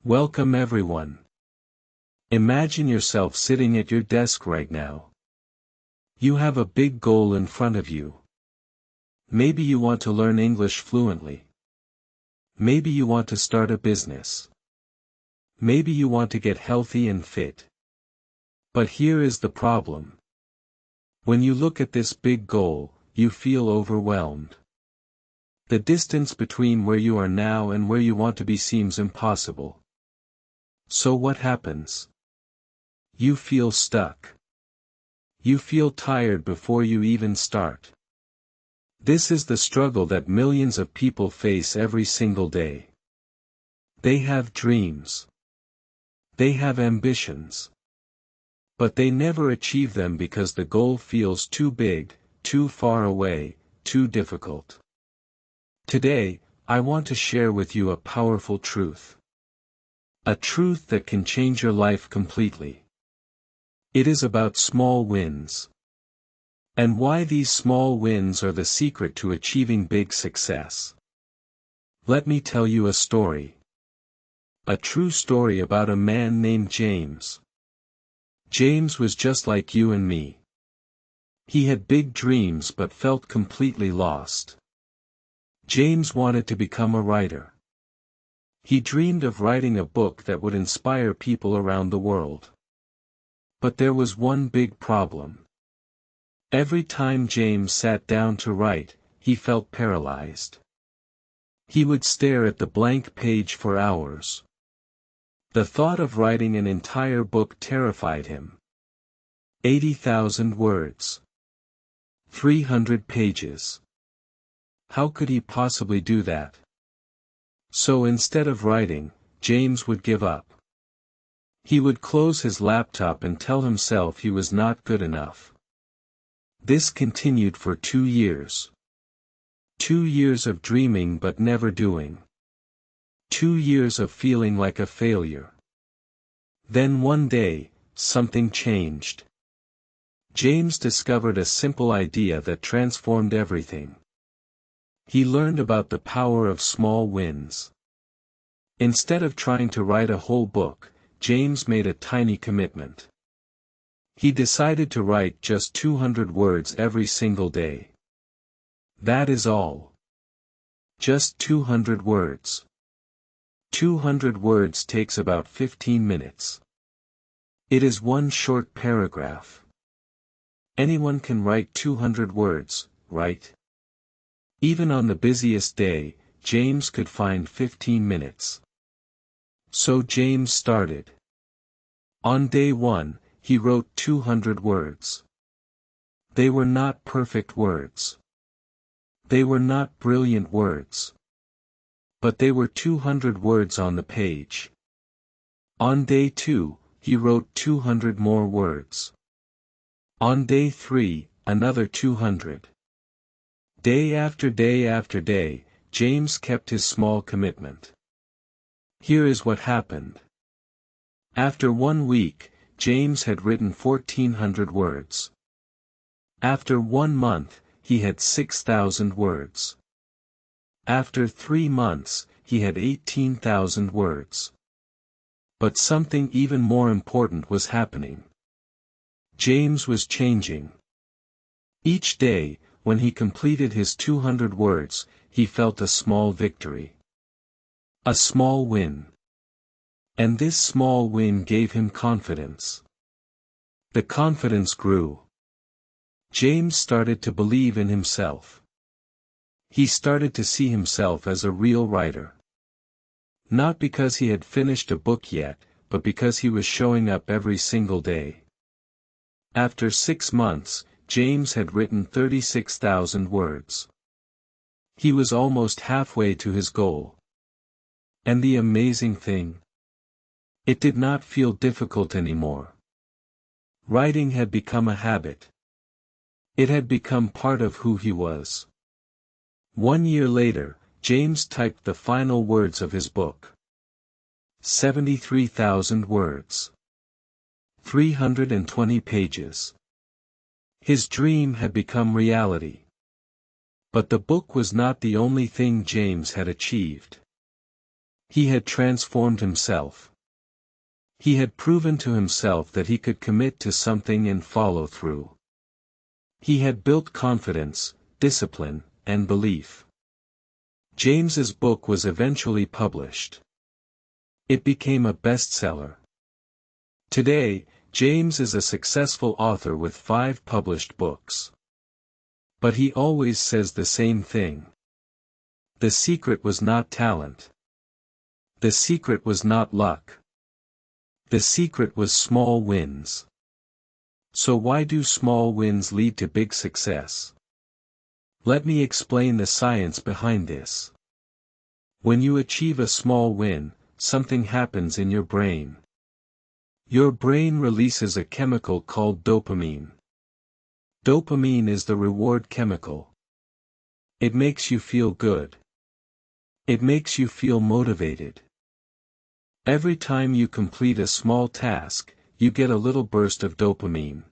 Welcome everyone. Imagine yourself sitting at your desk right now. You have a big goal in front of you. Maybe you want to learn English fluently. Maybe you want to start a business. Maybe you want to get healthy and fit. But here is the problem. When you look at this big goal, you feel overwhelmed. The distance between where you are now and where you want to be seems impossible. So what happens? You feel stuck. You feel tired before you even start. This is the struggle that millions of people face every single day. They have dreams. They have ambitions. But they never achieve them because the goal feels too big, too far away, too difficult. Today, I want to share with you a powerful truth. A truth that can change your life completely. It is about small wins. And why these small wins are the secret to achieving big success. Let me tell you a story. A true story about a man named James. James was just like you and me. He had big dreams but felt completely lost. James wanted to become a writer. He dreamed of writing a book that would inspire people around the world. But there was one big problem. Every time James sat down to write, he felt paralyzed. He would stare at the blank page for hours. The thought of writing an entire book terrified him. 80,000 words. 300 pages. How could he possibly do that? So instead of writing, James would give up. He would close his laptop and tell himself he was not good enough. This continued for 2 years. 2 years of dreaming but never doing. 2 years of feeling like a failure. Then one day, something changed. James discovered a simple idea that transformed everything. He learned about the power of small wins. Instead of trying to write a whole book, James made a tiny commitment. He decided to write just 200 words every single day. That is all. Just 200 words. 200 words takes about 15 minutes. It is one short paragraph. Anyone can write 200 words, right? Even on the busiest day, James could find 15 minutes. So James started. On day 1, he wrote 200 words. They were not perfect words. They were not brilliant words. But they were 200 words on the page. On day 2, he wrote 200 more words. On day 3, another 200. Day after day after day, James kept his small commitment. Here is what happened. After 1 week, James had written 1,400 words. After 1 month, he had 6,000 words. After 3 months, he had 18,000 words. But something even more important was happening. James was changing. Each day, when he completed his 200 words, he felt a small victory. A small win. And this small win gave him confidence. The confidence grew. James started to believe in himself. He started to see himself as a real writer. Not because he had finished a book yet, but because he was showing up every single day. After 6 months, James had written 36,000 words. He was almost halfway to his goal. And the amazing thing? It did not feel difficult anymore. Writing had become a habit. It had become part of who he was. 1 year later, James typed the final words of his book. 73,000 words. 320 pages. His dream had become reality. But the book was not the only thing James had achieved. He had transformed himself. He had proven to himself that he could commit to something and follow through. He had built confidence, discipline, and belief. James's book was eventually published. It became a bestseller. Today, James is a successful author with 5 published books. But he always says the same thing. The secret was not talent. The secret was not luck. The secret was small wins. So why do small wins lead to big success? Let me explain the science behind this. When you achieve a small win, something happens in your brain. Your brain releases a chemical called dopamine. Dopamine is the reward chemical. It makes you feel good. It makes you feel motivated. Every time you complete a small task, you get a little burst of dopamine.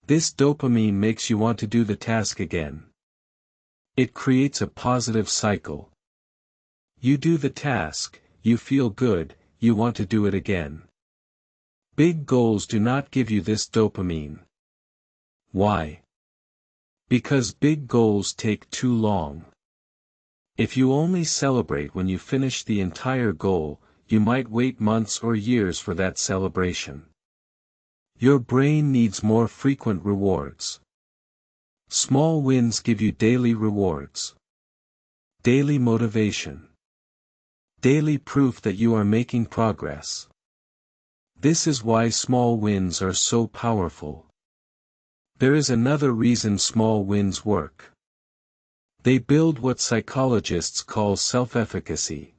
This dopamine makes you want to do the task again. It creates a positive cycle. You do the task, you feel good, you want to do it again. Big goals do not give you this dopamine. Why? Because big goals take too long. If you only celebrate when you finish the entire goal, you might wait months or years for that celebration. Your brain needs more frequent rewards. Small wins give you daily rewards. Daily motivation. Daily proof that you are making progress. This is why small wins are so powerful. There is another reason small wins work. They build what psychologists call self-efficacy.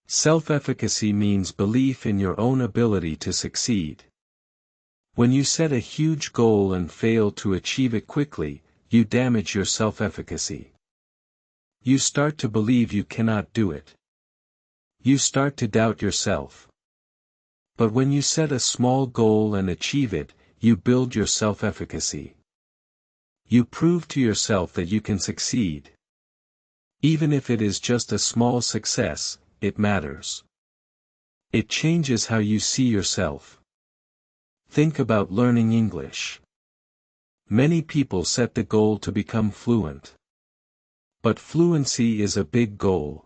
Self-efficacy means belief in your own ability to succeed. When you set a huge goal and fail to achieve it quickly, you damage your self-efficacy. You start to believe you cannot do it. You start to doubt yourself. But when you set a small goal and achieve it, you build your self-efficacy. You prove to yourself that you can succeed. Even if it is just a small success, it matters. It changes how you see yourself. Think about learning English. Many people set the goal to become fluent. But fluency is a big goal.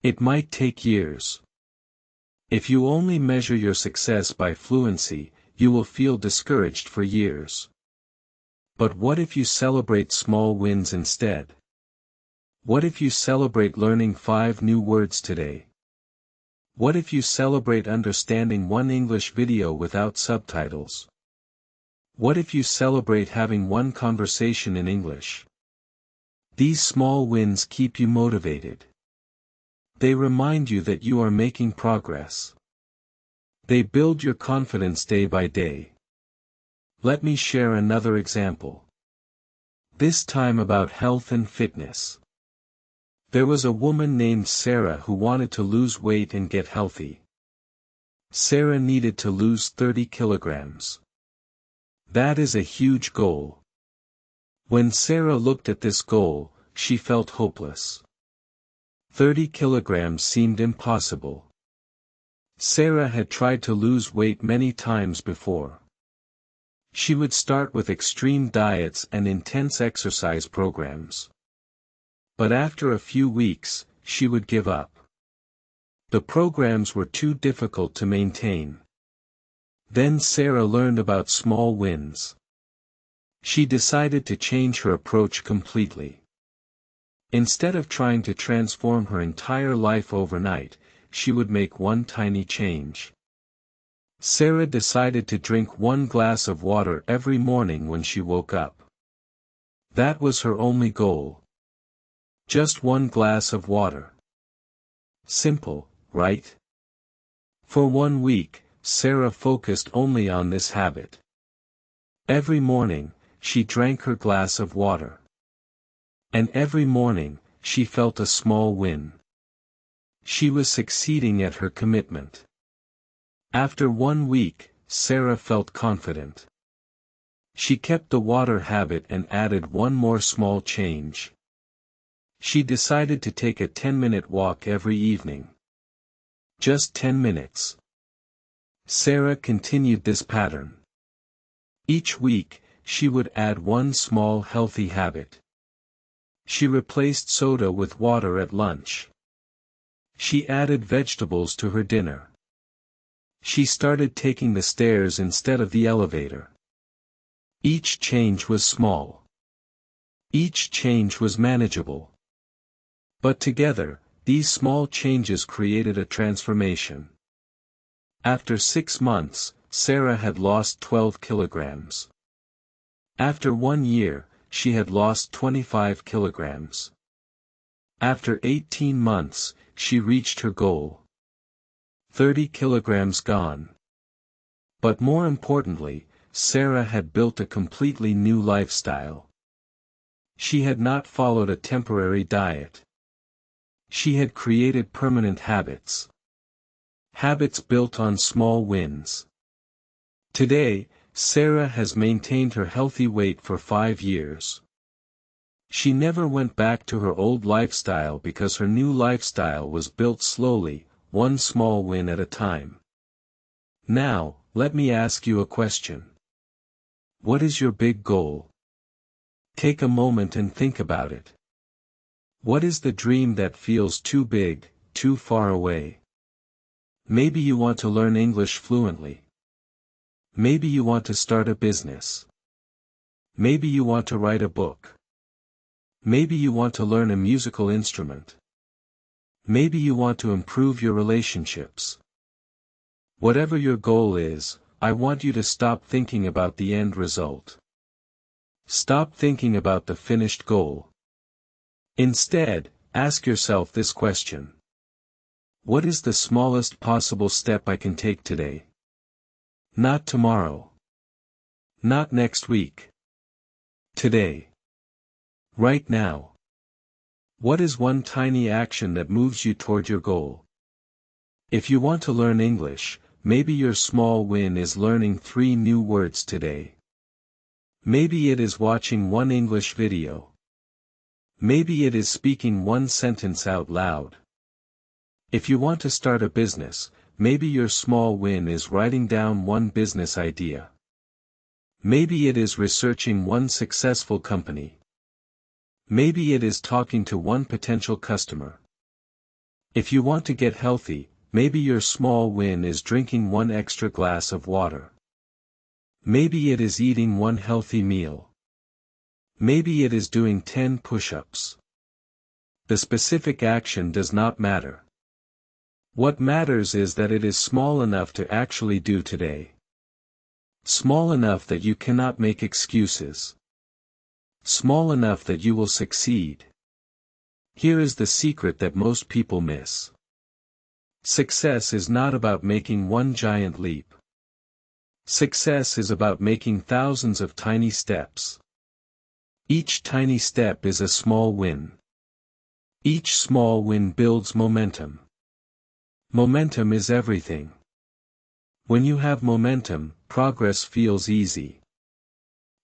It might take years. If you only measure your success by fluency, you will feel discouraged for years. But what if you celebrate small wins instead? What if you celebrate learning 5 new words today? What if you celebrate understanding one English video without subtitles? What if you celebrate having one conversation in English? These small wins keep you motivated. They remind you that you are making progress. They build your confidence day by day. Let me share another example. This time about health and fitness. There was a woman named Sarah who wanted to lose weight and get healthy. Sarah needed to lose 30 kilograms. That is a huge goal. When Sarah looked at this goal, she felt hopeless. 30 kilograms seemed impossible. Sarah had tried to lose weight many times before. She would start with extreme diets and intense exercise programs. But after a few weeks, she would give up. The programs were too difficult to maintain. Then Sarah learned about small wins. She decided to change her approach completely. Instead of trying to transform her entire life overnight, she would make one tiny change. Sarah decided to drink 1 glass of water every morning when she woke up. That was her only goal. Just 1 glass of water. Simple, right? For 1 week, Sarah focused only on this habit. Every morning, she drank her glass of water. And every morning, she felt a small win. She was succeeding at her commitment. After 1 week, Sarah felt confident. She kept the water habit and added one more small change. She decided to take a 10-minute walk every evening. Just 10 minutes. Sarah continued this pattern. Each week, she would add one small healthy habit. She replaced soda with water at lunch. She added vegetables to her dinner. She started taking the stairs instead of the elevator. Each change was small. Each change was manageable. But together, these small changes created a transformation. After 6 months, Sarah had lost 12 kilograms. After 1 year, she had lost 25 kilograms. After 18 months, she reached her goal. 30 kilograms gone. But more importantly, Sarah had built a completely new lifestyle. She had not followed a temporary diet. She had created permanent habits. Habits built on small wins. Today, Sarah has maintained her healthy weight for 5 years. She never went back to her old lifestyle because her new lifestyle was built slowly, one small win at a time. Now, let me ask you a question. What is your big goal? Take a moment and think about it. What is the dream that feels too big, too far away? Maybe you want to learn English fluently. Maybe you want to start a business. Maybe you want to write a book. Maybe you want to learn a musical instrument. Maybe you want to improve your relationships. Whatever your goal is, I want you to stop thinking about the end result. Stop thinking about the finished goal. Instead, ask yourself this question. What is the smallest possible step I can take today? Not tomorrow. Not next week. Today. Right now. What is one tiny action that moves you toward your goal? If you want to learn English, maybe your small win is learning 3 new words today. Maybe it is watching one English video. Maybe it is speaking one sentence out loud. If you want to start a business, maybe your small win is writing down one business idea. Maybe it is researching one successful company. Maybe it is talking to one potential customer. If you want to get healthy, maybe your small win is drinking one extra glass of water. Maybe it is eating one healthy meal. Maybe it is doing 10 push-ups. The specific action does not matter. What matters is that it is small enough to actually do today. Small enough that you cannot make excuses. Small enough that you will succeed. Here is the secret that most people miss. Success is not about making one giant leap. Success is about making thousands of tiny steps. Each tiny step is a small win. Each small win builds momentum. Momentum is everything. When you have momentum, progress feels easy.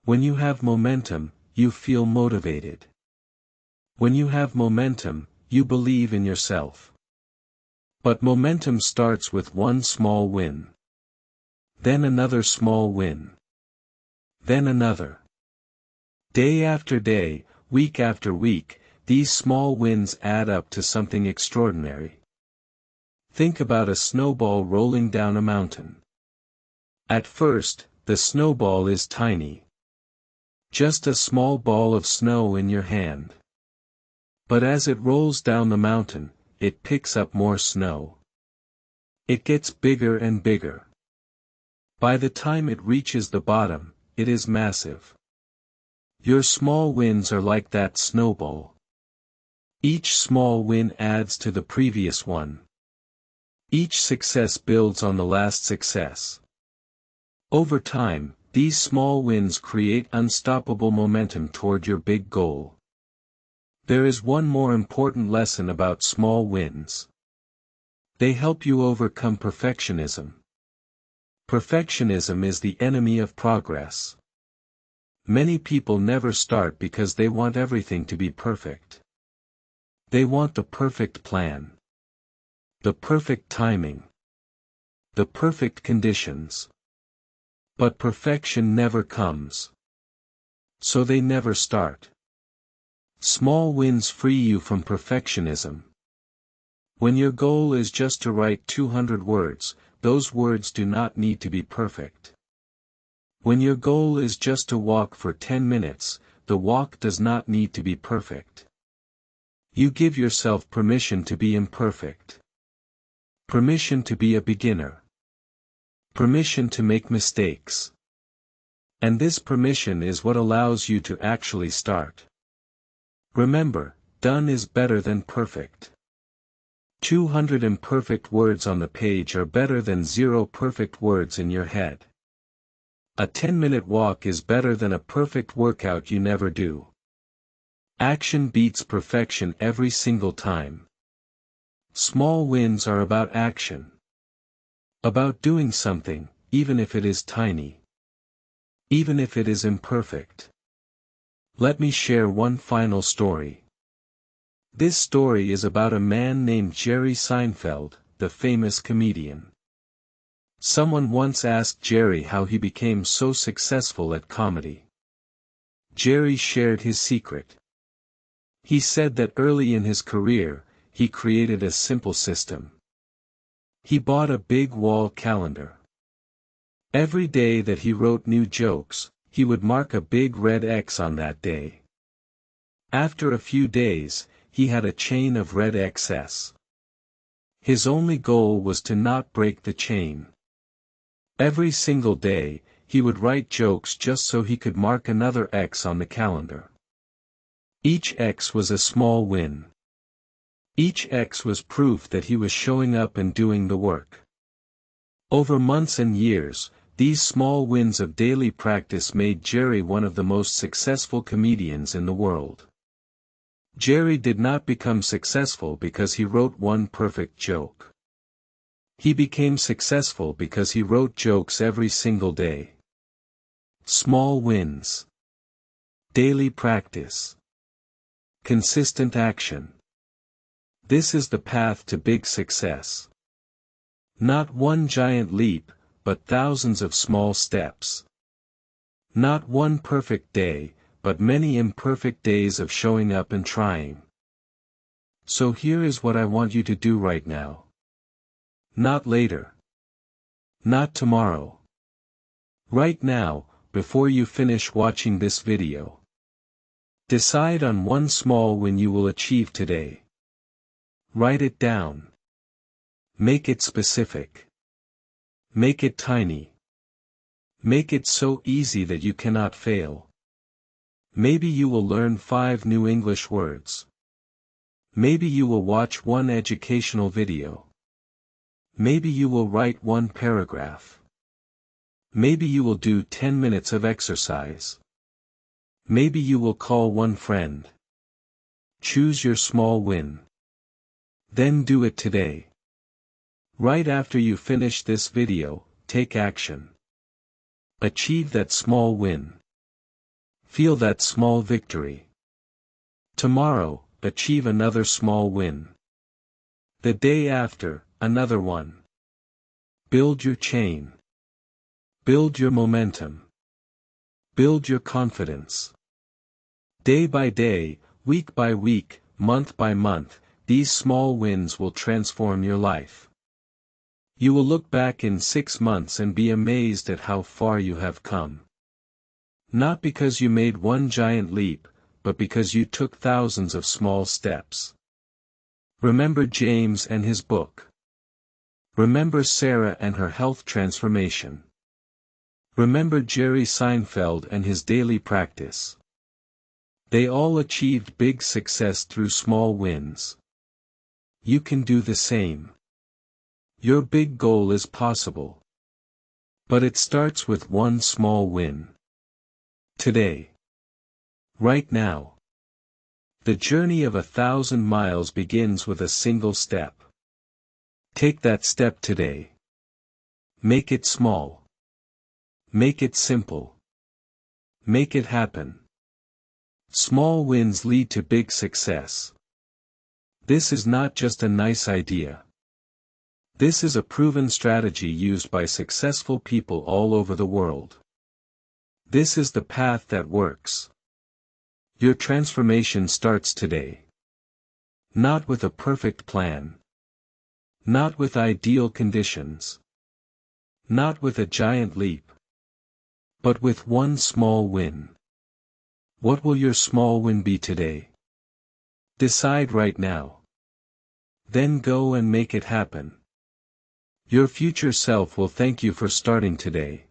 When you have momentum, you feel motivated. When you have momentum, you believe in yourself. But momentum starts with one small win. Then another small win. Then another. Day after day, week after week, these small wins add up to something extraordinary. Think about a snowball rolling down a mountain. At first, the snowball is tiny. Just a small ball of snow in your hand. But as it rolls down the mountain, it picks up more snow. It gets bigger and bigger. By the time it reaches the bottom, it is massive. Your small wins are like that snowball. Each small win adds to the previous one. Each success builds on the last success. Over time, these small wins create unstoppable momentum toward your big goal. There is one more important lesson about small wins. They help you overcome perfectionism. Perfectionism is the enemy of progress. Many people never start because they want everything to be perfect. They want the perfect plan, the perfect timing, the perfect conditions. But perfection never comes. So they never start. Small wins free you from perfectionism. When your goal is just to write 200 words, those words do not need to be perfect. When your goal is just to walk for 10 minutes, the walk does not need to be perfect. You give yourself permission to be imperfect. Permission to be a beginner. Permission to make mistakes. And this permission is what allows you to actually start. Remember, done is better than perfect. 200 imperfect words on the page are better than 0 perfect words in your head. A 10-minute walk is better than a perfect workout you never do. Action beats perfection every single time. Small wins are about action. About doing something, even if it is tiny. Even if it is imperfect. Let me share one final story. This story is about a man named Jerry Seinfeld, the famous comedian. Someone once asked Jerry how he became so successful at comedy. Jerry shared his secret. He said that early in his career, he created a simple system. He bought a big wall calendar. Every day that he wrote new jokes, he would mark a big red X on that day. After a few days, he had a chain of red X's. His only goal was to not break the chain. Every single day, he would write jokes just so he could mark another X on the calendar. Each X was a small win. Each X was proof that he was showing up and doing the work. Over months and years, these small wins of daily practice made Jerry one of the most successful comedians in the world. Jerry did not become successful because he wrote one perfect joke. He became successful because he wrote jokes every single day. Small wins. Daily practice. Consistent action. This is the path to big success. Not one giant leap, but thousands of small steps. Not one perfect day, but many imperfect days of showing up and trying. So here is what I want you to do right now. Not later. Not tomorrow. Right now, before you finish watching this video. Decide on one small win you will achieve today. Write it down. Make it specific. Make it tiny. Make it so easy that you cannot fail. Maybe you will learn 5 new English words. Maybe you will watch one educational video. Maybe you will write one paragraph. Maybe you will do 10 minutes of exercise. Maybe you will call one friend. Choose your small win. Then do it today. Right after you finish this video, take action. Achieve that small win. Feel that small victory. Tomorrow, achieve another small win. The day after, another one. Build your chain. Build your momentum. Build your confidence. Day by day, week by week, month by month, these small wins will transform your life. You will look back in 6 months and be amazed at how far you have come. Not because you made one giant leap, but because you took thousands of small steps. Remember James and his book. Remember Sarah and her health transformation. Remember Jerry Seinfeld and his daily practice. They all achieved big success through small wins. You can do the same. Your big goal is possible. But it starts with one small win. Today. Right now. The journey of 1,000 miles begins with a single step. Take that step today. Make it small. Make it simple. Make it happen. Small wins lead to big success. This is not just a nice idea. This is a proven strategy used by successful people all over the world. This is the path that works. Your transformation starts today. Not with a perfect plan. Not with ideal conditions. Not with a giant leap. But with one small win. What will your small win be today? Decide right now. Then go and make it happen. Your future self will thank you for starting today.